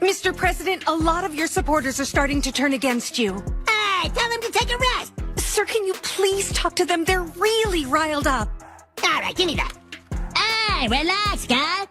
Mr. President, a lot of your supporters are starting to turn against you. Hey, tell them to take a rest. Sir, can you please talk to them? They're really riled up. All right, give me that. Hey, relax, guy.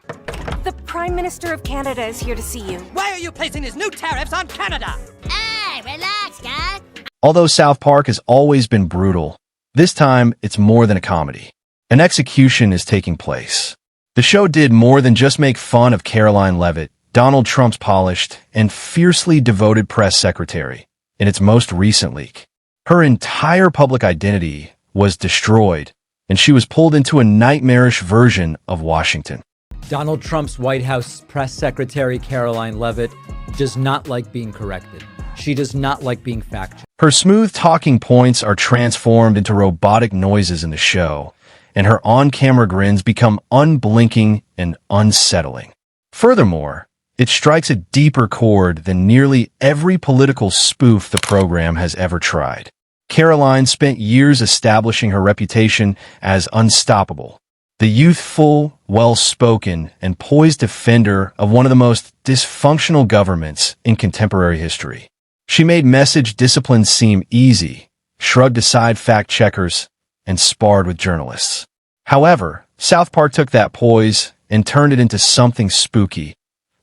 The Prime Minister of Canada is here to see you. Why are you placing these new tariffs on Canada? Hey, relax, guy. Although South Park has always been brutal, this time it's more than a comedy. An execution is taking place. The show did more than just make fun of Karoline Leavitt, Donald Trump's polished and fiercely devoted press secretary, in its most recent leak. Her entire public identity was destroyed, and she was pulled into a nightmarish version of Washington. Donald Trump's White House press secretary, Karoline Leavitt, does not like being corrected. She does not like being fact-checked. Her smooth talking points are transformed into robotic noises in the show, and her on-camera grins become unblinking and unsettling. Furthermore, it strikes a deeper chord than nearly every political spoof the program has ever tried. Karoline spent years establishing her reputation as unstoppable, the youthful, well-spoken, and poised defender of one of the most dysfunctional governments in contemporary history. She made message discipline seem easy, shrugged aside fact-checkers, and sparred with journalists. However, South Park took that poise and turned it into something spooky.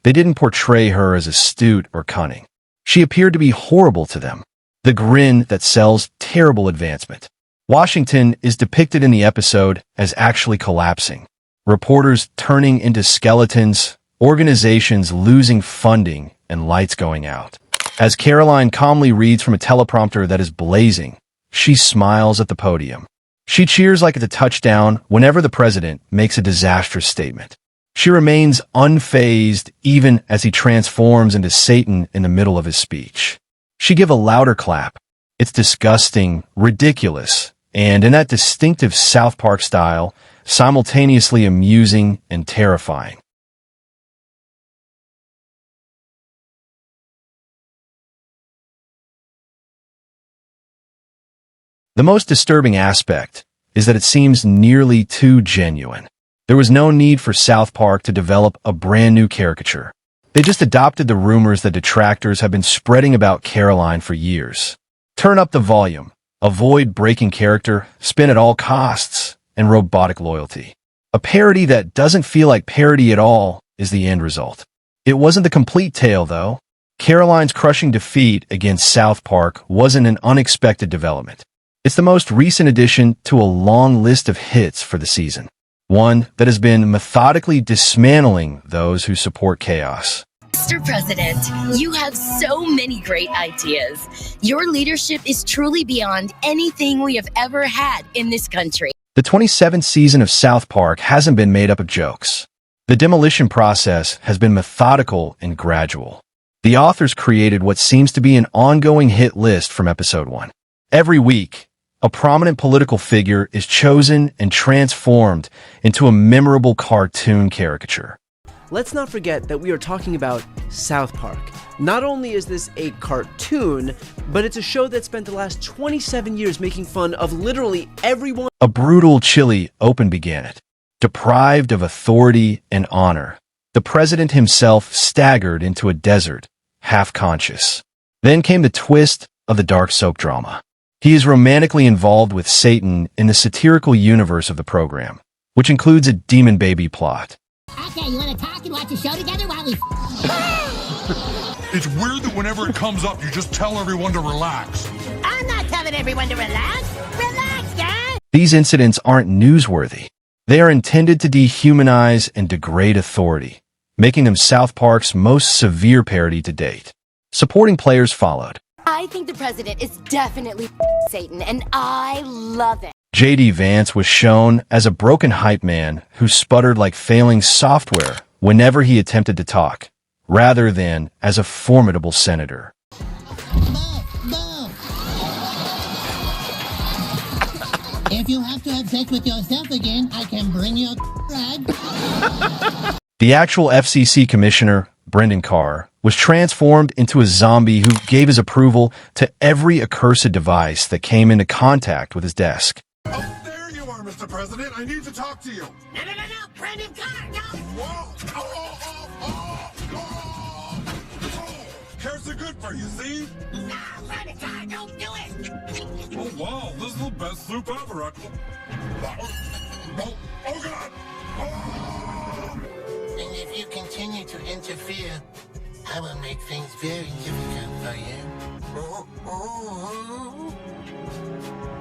They didn't portray her as astute or cunning. She appeared to be horrible to them, the grin that sells terrible advancement. Washington is depicted in the episode as actually collapsing, reporters turning into skeletons, organizations losing funding, and lights going out. As Karoline calmly reads from a teleprompter that is blazing, she smiles at the podium. She cheers like it's a touchdown whenever the president makes a disastrous statement. She remains unfazed even as he transforms into Satan in the middle of his speech. She gives a louder clap. It's disgusting, ridiculous, and in that distinctive South Park style, simultaneously amusing and terrifying. The most disturbing aspect is that it seems nearly too genuine. There was no need for South Park to develop a brand new caricature. They just adopted the rumors that detractors have been spreading about Karoline for years. Turn up the volume, avoid breaking character, spin at all costs, and robotic loyalty. A parody that doesn't feel like parody at all is the end result. It wasn't the complete tale, though. Karoline's crushing defeat against South Park wasn't an unexpected development. It's the most recent addition to a long list of hits for the season, one that has been methodically dismantling those who support chaos. Mr. President, you have so many great ideas. Your leadership is truly beyond anything we have ever had in this country. The 27th season of South Park hasn't been made up of jokes. The demolition process has been methodical and gradual. The authors created what seems to be an ongoing hit list from episode 1. Every week, a prominent political figure is chosen and transformed into a memorable cartoon caricature. Let's not forget that we are talking about South Park. Not only is this a cartoon, but it's a show that spent the last 27 years making fun of literally everyone. A brutal, chilly open began it. Deprived of authority and honor, the president himself staggered into a desert, half-conscious. Then came the twist of the dark soap drama. He is romantically involved with Satan in the satirical universe of the program, which includes a demon baby plot. Okay, you want to talk and watch a show together while we... It's weird that whenever it comes up, you just tell everyone to relax. I'm not telling everyone to relax. Relax, guys! These incidents aren't newsworthy. They are intended to dehumanize and degrade authority, making them South Park's most severe parody to date. Supporting players followed. I think the president is definitely Satan, and I love it. J.D. Vance was shown as a broken hype man who sputtered like failing software whenever he attempted to talk, rather than as a formidable senator. If you have to have sex with yourself again, I can bring you a rag. The actual FCC commissioner, Brendan Carr, was transformed into a zombie who gave his approval to every accursed device that came into contact with his desk. Oh, there you are, Mr. President. I need to talk to you. No, Brendan Carr, no! Whoa! good for you, see? Don't do it! Oh, wow, this is the best soup ever. Oh, God! Oh! And if you continue to interfere, I will make things very difficult for you.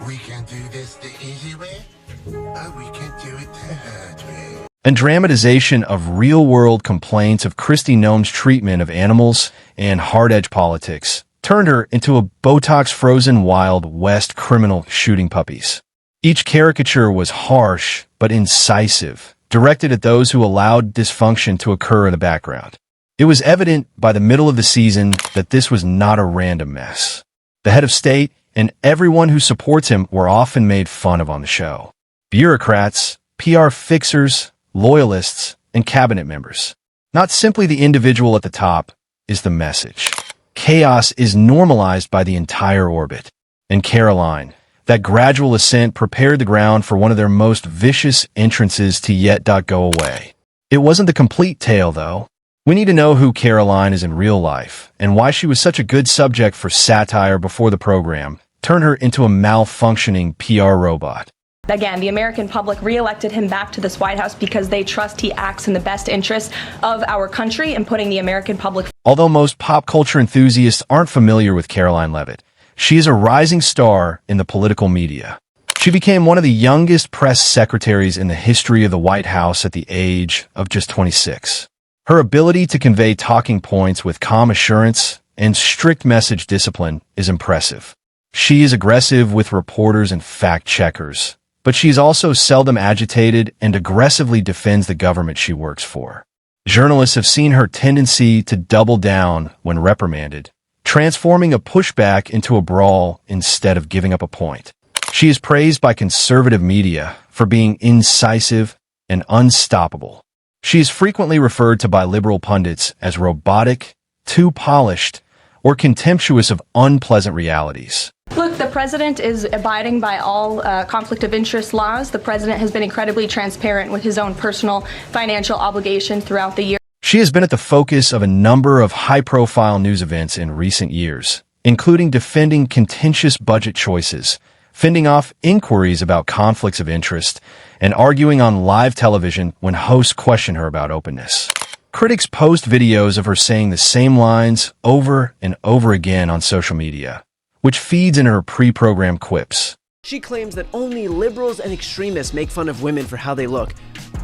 We can do this the easy way, or we can do it the hard way. And dramatization of real-world complaints of Kristi Noem's treatment of animals and hard-edge politics turned her into a Botox-frozen Wild West criminal shooting puppies. Each caricature was harsh but incisive, directed at those who allowed dysfunction to occur in the background. It was evident by the middle of the season that this was not a random mess. The head of state and everyone who supports him were often made fun of on the show. Bureaucrats, PR fixers, loyalists, and cabinet members. Not simply the individual at the top is the message. Chaos is normalized by the entire orbit. And Karoline, that gradual ascent prepared the ground for one of their most vicious entrances to yet go away. It wasn't the complete tale, though. We need to know who Karoline is in real life, and why she was such a good subject for satire before the program turned her into a malfunctioning PR robot. Again, the American public re-elected him back to this White House because they trust he acts in the best interest of our country and putting the American public. Although most pop culture enthusiasts aren't familiar with Karoline Leavitt, she is a rising star in the political media. She became one of the youngest press secretaries in the history of the White House at the age of just 26. Her ability to convey talking points with calm assurance and strict message discipline is impressive. She is aggressive with reporters and fact-checkers, but she is also seldom agitated and aggressively defends the government she works for. Journalists have seen her tendency to double down when reprimanded, transforming a pushback into a brawl instead of giving up a point. She is praised by conservative media for being incisive and unstoppable. She is frequently referred to by liberal pundits as robotic, too polished, or contemptuous of unpleasant realities. Look, the president is abiding by all conflict of interest laws. The president has been incredibly transparent with his own personal financial obligations throughout the year. She has been at the focus of a number of high-profile news events in recent years, including defending contentious budget choices, fending off inquiries about conflicts of interest, and arguing on live television when hosts question her about openness. Critics post videos of her saying the same lines over and over again on social media, which feeds into her pre-programmed quips. She claims that only liberals and extremists make fun of women for how they look.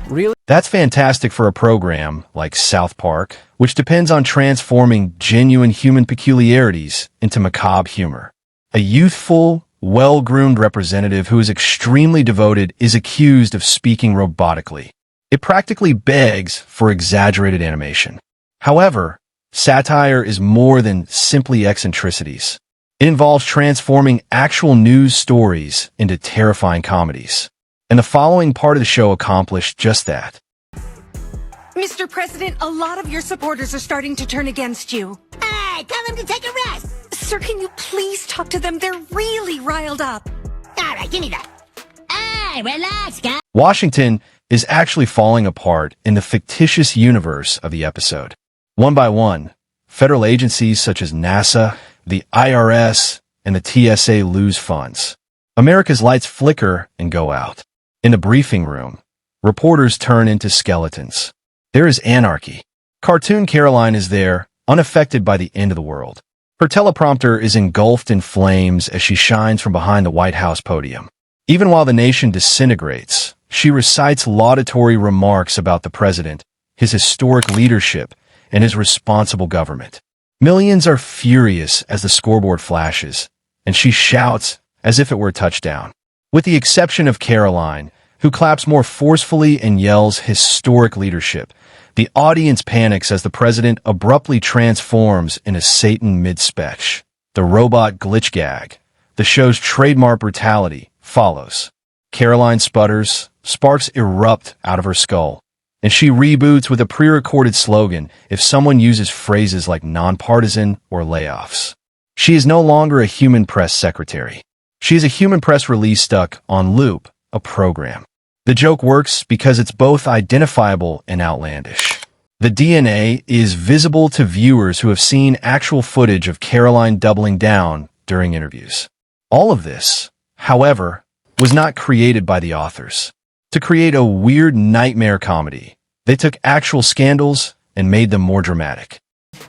Really? That's fantastic for a program like South Park, which depends on transforming genuine human peculiarities into macabre humor. A youthful, well-groomed representative who is extremely devoted is accused of speaking robotically. It practically begs for exaggerated animation. However, satire is more than simply eccentricities. It involves transforming actual news stories into terrifying comedies. And the following part of the show accomplished just that. Mr. President, a lot of your supporters are starting to turn against you. Hey, tell them to take a rest! Sir, can you please talk to them? They're really riled up. Alright, give me that. Hey, relax, guys! Washington is actually falling apart in the fictitious universe of the episode. One by one, federal agencies such as NASA, the IRS, and the TSA lose funds. America's lights flicker and go out. In the briefing room, reporters turn into skeletons. There is anarchy. Cartoon Karoline is there, unaffected by the end of the world. Her teleprompter is engulfed in flames as she shines from behind the White House podium. Even while the nation disintegrates, she recites laudatory remarks about the president, his historic leadership, and his responsible government. Millions are furious as the scoreboard flashes, and she shouts as if it were a touchdown. With the exception of Karoline, who claps more forcefully and yells historic leadership, the audience panics as the president abruptly transforms into Satan mid-speech. The robot glitch gag, the show's trademark brutality, follows. Karoline sputters, sparks erupt out of her skull, and she reboots with a pre-recorded slogan if someone uses phrases like nonpartisan or layoffs. She is no longer a human press secretary. She is a human press release stuck on loop, a program. The joke works because it's both identifiable and outlandish. The DNA is visible to viewers who have seen actual footage of Karoline doubling down during interviews. All of this, however, was not created by the authors. To create a weird nightmare comedy, they took actual scandals and made them more dramatic.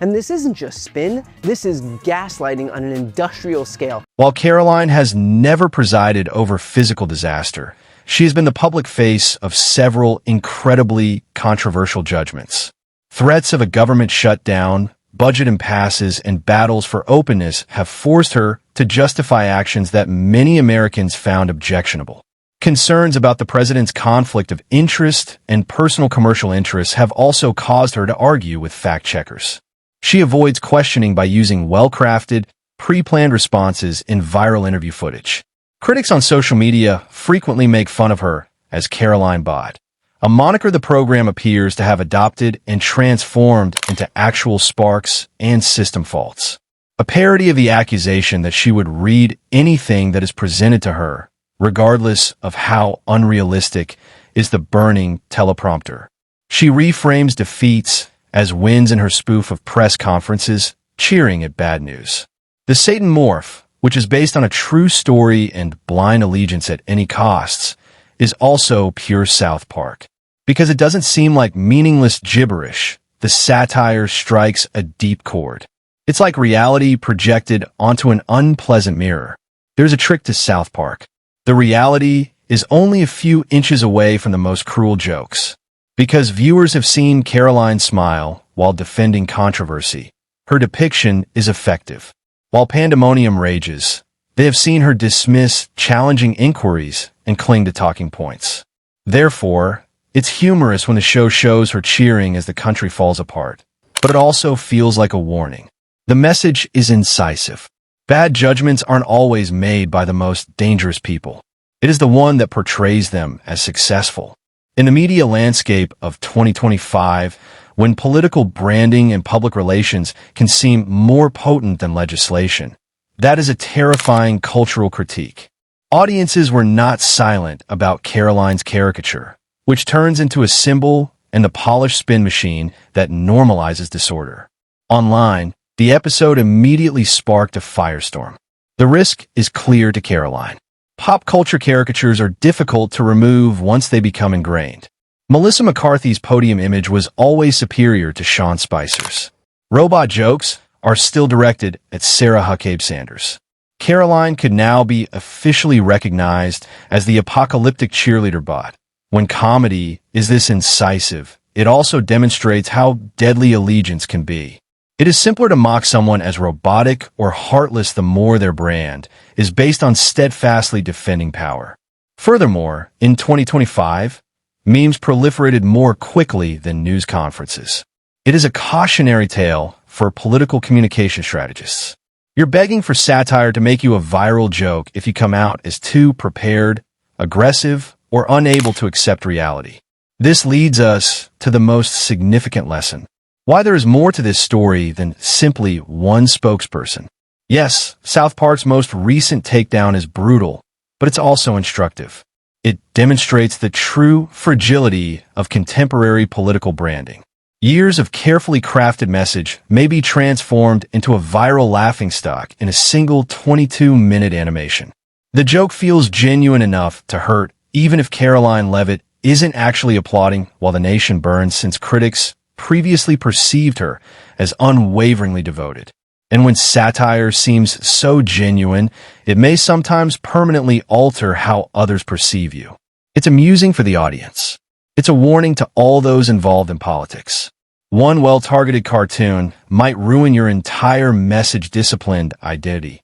And this isn't just spin, this is gaslighting on an industrial scale. While Karoline has never presided over physical disaster, she has been the public face of several incredibly controversial judgments. Threats of a government shutdown, budget impasses, and battles for openness have forced her to justify actions that many Americans found objectionable. Concerns about the president's conflict of interest and personal commercial interests have also caused her to argue with fact-checkers. She avoids questioning by using well-crafted, pre-planned responses in viral interview footage. Critics on social media frequently make fun of her as Karoline Bot, a moniker the program appears to have adopted and transformed into actual sparks and system faults. A parody of the accusation that she would read anything that is presented to her, regardless of how unrealistic is the burning teleprompter. She reframes defeats as wins in her spoof of press conferences, cheering at bad news. The Satan Morph, which is based on a true story and blind allegiance at any costs, is also pure South Park. Because it doesn't seem like meaningless gibberish, the satire strikes a deep chord. It's like reality projected onto an unpleasant mirror. There's a trick to South Park. The reality is only a few inches away from the most cruel jokes. Because viewers have seen Karoline smile while defending controversy, her depiction is effective. While pandemonium rages, they have seen her dismiss challenging inquiries and cling to talking points. Therefore, it's humorous when the show shows her cheering as the country falls apart, but it also feels like a warning. The message is incisive. Bad judgments aren't always made by the most dangerous people. It is the one that portrays them as successful. In the media landscape of 2025, when political branding and public relations can seem more potent than legislation, that is a terrifying cultural critique. Audiences were not silent about Karoline's caricature, which turns into a symbol and the polished spin machine that normalizes disorder. Online, the episode immediately sparked a firestorm. The risk is clear to Karoline. Pop culture caricatures are difficult to remove once they become ingrained. Melissa McCarthy's podium image was always superior to Sean Spicer's. Robot jokes are still directed at Sarah Huckabee Sanders. Karoline could now be officially recognized as the apocalyptic cheerleader bot. When comedy is this incisive, it also demonstrates how deadly allegiance can be. It is simpler to mock someone as robotic or heartless the more their brand is based on steadfastly defending power. Furthermore, in 2025, memes proliferated more quickly than news conferences. It is a cautionary tale for political communication strategists. You're begging for satire to make you a viral joke if you come out as too prepared, aggressive, or unable to accept reality. This leads us to the most significant lesson. Why there is more to this story than simply one spokesperson. Yes, South Park's most recent takedown is brutal, but it's also instructive. It demonstrates the true fragility of contemporary political branding. Years of carefully crafted message may be transformed into a viral laughingstock in a single 22-minute animation. The joke feels genuine enough to hurt, even if Karoline Leavitt isn't actually applauding while the nation burns, since critics previously perceived her as unwaveringly devoted. And when satire seems so genuine, it may sometimes permanently alter how others perceive you. It's amusing for the audience. It's a warning to all those involved in politics. One well-targeted cartoon might ruin your entire message-disciplined identity.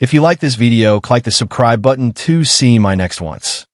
If you like this video, click the subscribe button to see my next ones.